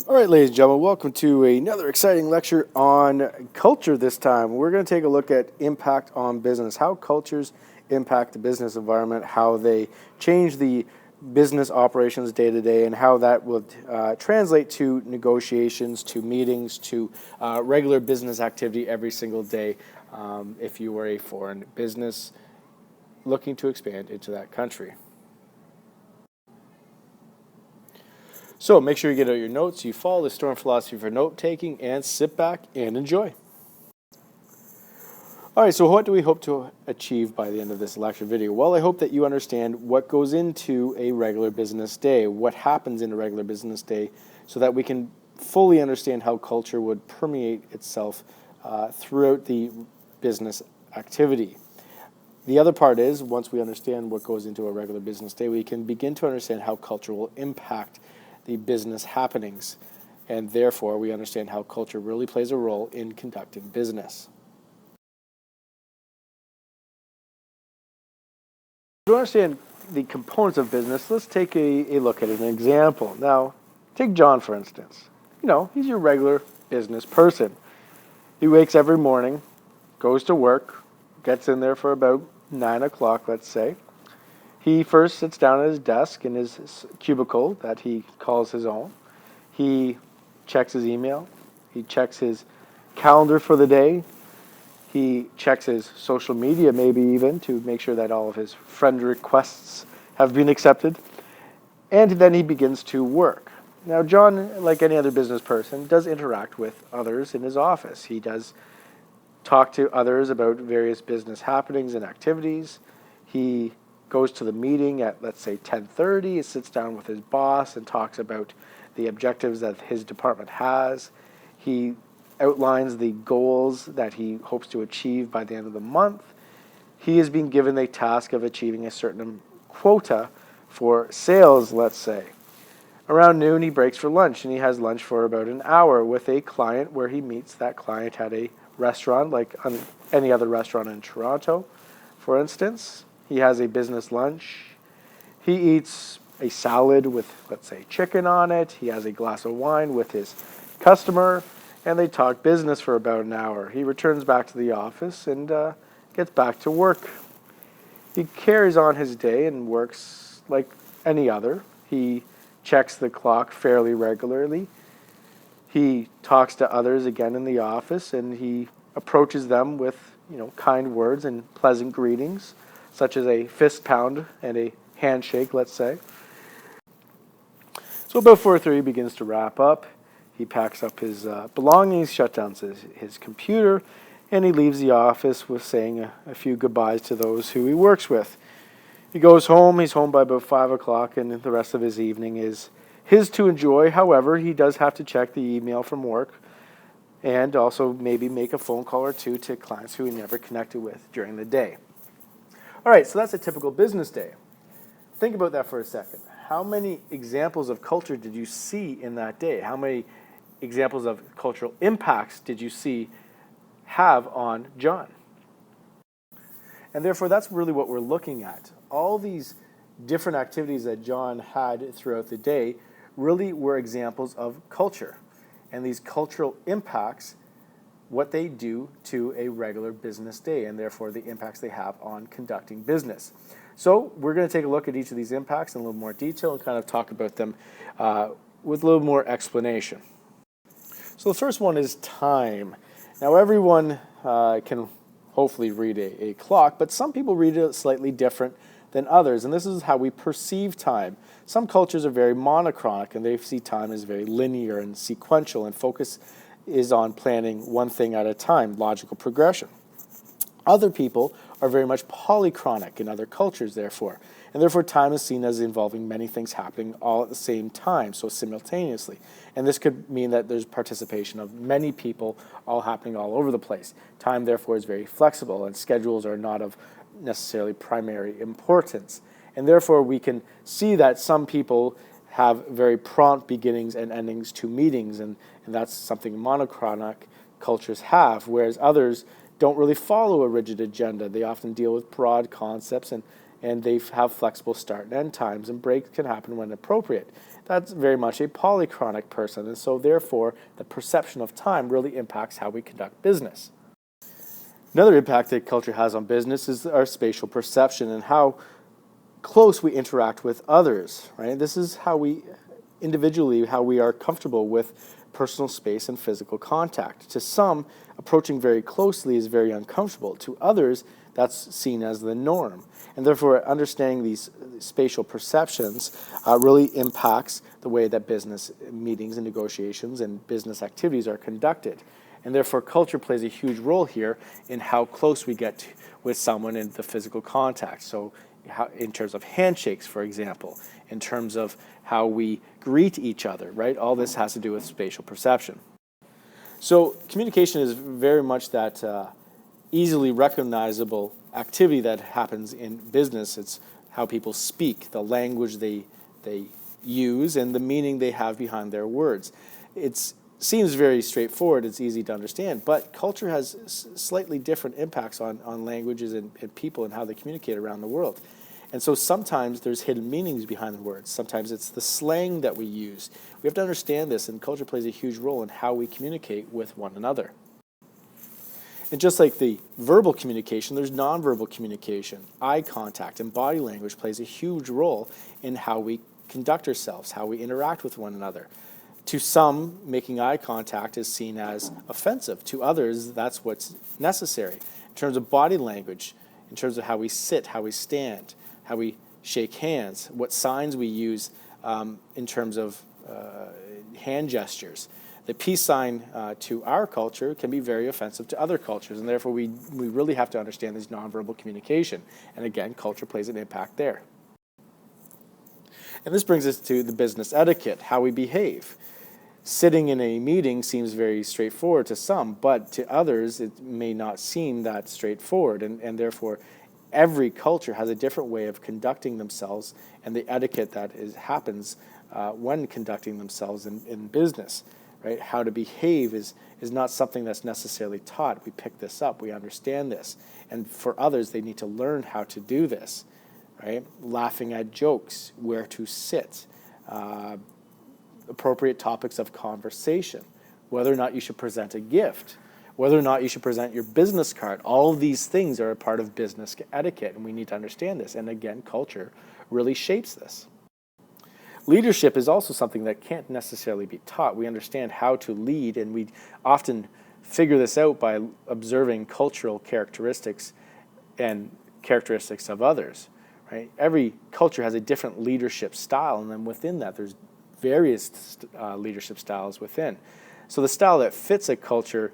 All right, ladies and gentlemen, welcome to another exciting lecture on culture this time. We're going to take a look at impact on business, how cultures impact the business environment, how they change the business operations day to day, and how that will translate to negotiations, to meetings, to regular business activity every single day if you were a foreign business looking to expand into that country. So make sure you get out your notes, you follow the STORM philosophy for note-taking, and sit back and enjoy. All right, so what do we hope to achieve by the end of this lecture video? Well, I hope that you understand what goes into a regular business day, what happens in a regular business day, so that we can fully understand how culture would permeate itself throughout the business activity. The other part is, once we understand what goes into a regular business day, we can begin to understand how culture will impact the business happenings, and therefore we understand how culture really plays a role in conducting business. To understand the components of business, let's take a look at an example. Now, take John, for instance. He's your regular business person. He wakes every morning, goes to work, gets in there for about 9 o'clock, let's say. He first sits down at his desk in his cubicle that he calls his own. He checks his email. He checks his calendar for the day. He checks his social media, maybe even, to make sure that all of his friend requests have been accepted. And then he begins to work. Now, John, like any other business person, does interact with others in his office. He does talk to others about various business happenings and activities. He goes to the meeting at, let's say, 10:30. He sits down with his boss and talks about the objectives that his department has. He outlines the goals that he hopes to achieve by the end of the month. He is being given the task of achieving a certain quota for sales, let's say. Around noon, he breaks for lunch, and he has lunch for about an hour with a client where he meets that client at a restaurant, like any other restaurant in Toronto, for instance. He has a business lunch. He eats a salad with, let's say, chicken on it. He has a glass of wine with his customer, and they talk business for about an hour. He returns back to the office and gets back to work. He carries on his day and works like any other. He checks the clock fairly regularly. He talks to others again in the office, and he approaches them with, kind words and pleasant greetings, such as a fist pound and a handshake, let's say. So about 4:30 he begins to wrap up. He packs up his belongings, shuts down his computer, and he leaves the office with saying a few goodbyes to those who he works with. He goes home. He's home by about 5 o'clock, and the rest of his evening is his to enjoy. However, he does have to check the email from work and also maybe make a phone call or two to clients who he never connected with during the day. All right, so that's a typical business day. Think about that for a second. How many examples of culture did you see in that day? How many examples of cultural impacts did you see have on John? And therefore, that's really what we're looking at. All these different activities that John had throughout the day really were examples of culture. And these cultural impacts, what they do to a regular business day, and therefore the impacts they have on conducting business. So we're going to take a look at each of these impacts in a little more detail and kind of talk about them with a little more explanation. So the first one is time. Now everyone can hopefully read a clock, but some people read it slightly different than others, and this is how we perceive time. Some cultures are very monochronic, and they see time as very linear and sequential, and focus is on planning one thing at a time, logical progression. Other people are very much polychronic in other cultures, therefore, and therefore time is seen as involving many things happening all at the same time, so simultaneously. And this could mean that there's participation of many people all happening all over the place. Time, therefore, is very flexible, and schedules are not of necessarily primary importance. And therefore, we can see that some people have very prompt beginnings and endings to meetings, and that's something monochronic cultures have, whereas others don't really follow a rigid agenda. They often deal with broad concepts, and they have flexible start and end times, and breaks can happen when appropriate. that's very much a polychronic person, and so therefore the perception of time really impacts how we conduct business. Another impact that culture has on business is our spatial perception and how close we interact with others, right? This is how we individually, how we are comfortable with personal space and physical contact. To some, approaching very closely is very uncomfortable. To others, that's seen as the norm. And therefore, understanding these spatial perceptions really impacts the way that business meetings and negotiations and business activities are conducted. And therefore, culture plays a huge role here in how close we get with someone in the physical contact. So in terms of handshakes, for example, in terms of how we greet each other, right? All this has to do with spatial perception. So communication is very much that easily recognizable activity that happens in business. It's how people speak, the language they use, and the meaning they have behind their words. It seems very straightforward, it's easy to understand, but culture has slightly different impacts on languages and people and how they communicate around the world. And so sometimes there's hidden meanings behind the words. Sometimes it's the slang that we use. We have to understand this, and culture plays a huge role in how we communicate with one another. And just like the verbal communication, there's nonverbal communication. Eye contact and body language plays a huge role in how we conduct ourselves, how we interact with one another. To some, making eye contact is seen as offensive. To others, that's what's necessary. In terms of body language, in terms of how we sit, how we stand, how we shake hands, what signs we use in terms of hand gestures. The peace sign to our culture can be very offensive to other cultures, and therefore we really have to understand this nonverbal communication. And again, culture plays an impact there. And this brings us to the business etiquette, how we behave. Sitting in a meeting seems very straightforward to some, but to others it may not seem that straightforward, and therefore every culture has a different way of conducting themselves and the etiquette that happens when conducting themselves in business. Right? How to behave is not something that's necessarily taught. We pick this up, we understand this. And for others, they need to learn how to do this. Right? Laughing at jokes, where to sit, appropriate topics of conversation, whether or not you should present a gift, whether or not you should present your business card. All of these things are a part of business etiquette, and we need to understand this. And again, culture really shapes this. Leadership is also something that can't necessarily be taught. We understand how to lead, and we often figure this out by observing cultural characteristics and characteristics of others. Right? Every culture has a different leadership style, and then within that, there's various leadership styles within. So the style that fits a culture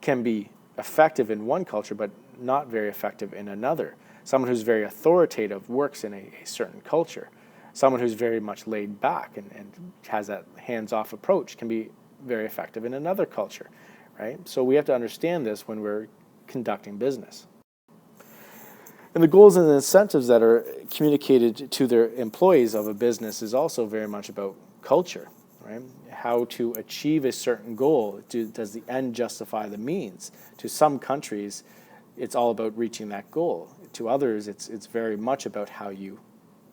can be effective in one culture, but not very effective in another. Someone who's very authoritative works in a certain culture. Someone who's very much laid back and has that hands-off approach can be very effective in another culture, right? So we have to understand this when we're conducting business. And the goals and the incentives that are communicated to their employees of a business is also very much about culture, right? How to achieve a certain goal. Does the end justify the means? To some countries, it's all about reaching that goal. To others, it's very much about how you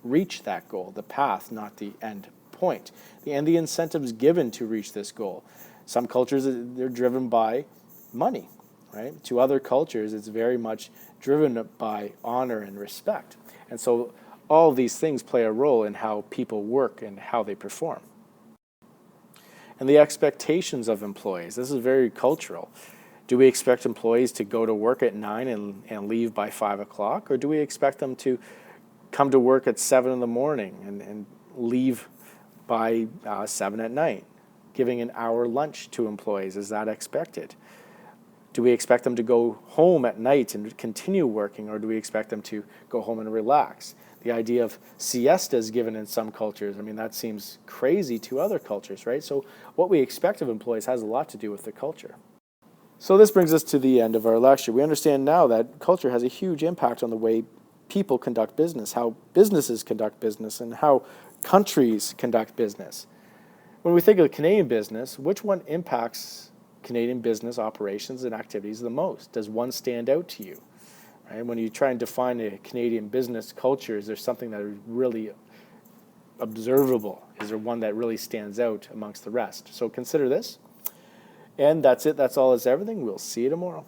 reach that goal, the path, not the end point. And the incentives given to reach this goal. Some cultures, they're driven by money, right? To other cultures, it's very much driven by honor and respect. And so all of these things play a role in how people work and how they perform. And the expectations of employees. This is very cultural. Do we expect employees to go to work at 9 and leave by 5 o'clock? Or do we expect them to come to work at 7 in the morning and leave by 7 at night? Giving an hour lunch to employees, is that expected? Do we expect them to go home at night and continue working, or do we expect them to go home and relax? The idea of siestas given in some cultures, I mean, that seems crazy to other cultures, right? So what we expect of employees has a lot to do with the culture. So this brings us to the end of our lecture. We understand now that culture has a huge impact on the way people conduct business, how businesses conduct business, and how countries conduct business. When we think of Canadian business, which one impacts Canadian business operations and activities the most? Does one stand out to you? Right? When you try and define a Canadian business culture, is there something that really observable? Is there one that really stands out amongst the rest? So consider this. And that's it. That's all. It's everything. We'll see you tomorrow.